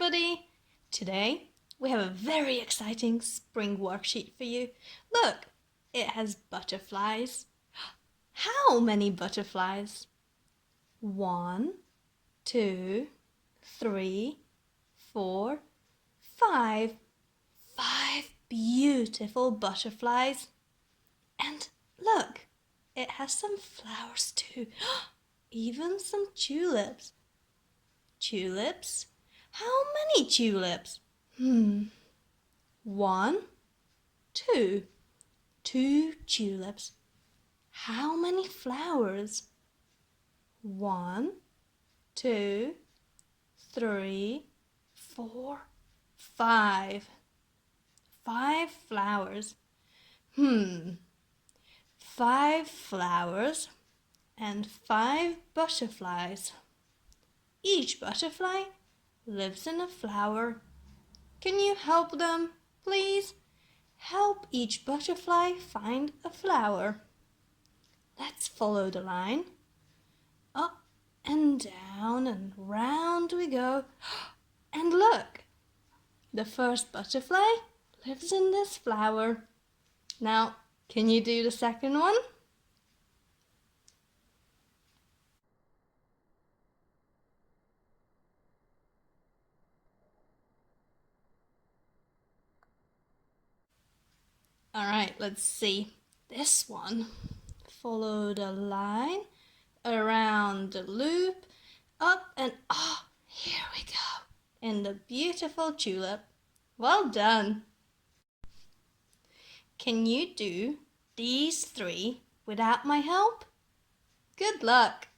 everybody! Today we have a very exciting spring worksheet for you. Look, it has butterflies. How many butterflies? 1, 2, 3, 4, 5. 5 beautiful butterflies. And look, it has some flowers too. Even some tulips. Tulips? How many tulips? 1, 2. 2 tulips. How many flowers? 1, 2, 3, 4, 5. 5 flowers. 5 flowers and 5 butterflies. Each butterfly lives in a flower. Can you help them, please? Help each butterfly find a flower. Let's follow the line. Up and down and round we go. And look, the first butterfly lives in this flower. Now, can you do the second one? All right, let's see. This one. Follow the line, around the loop, up and here we go. In the beautiful tulip. Well done. Can you do these 3 without my help? Good luck.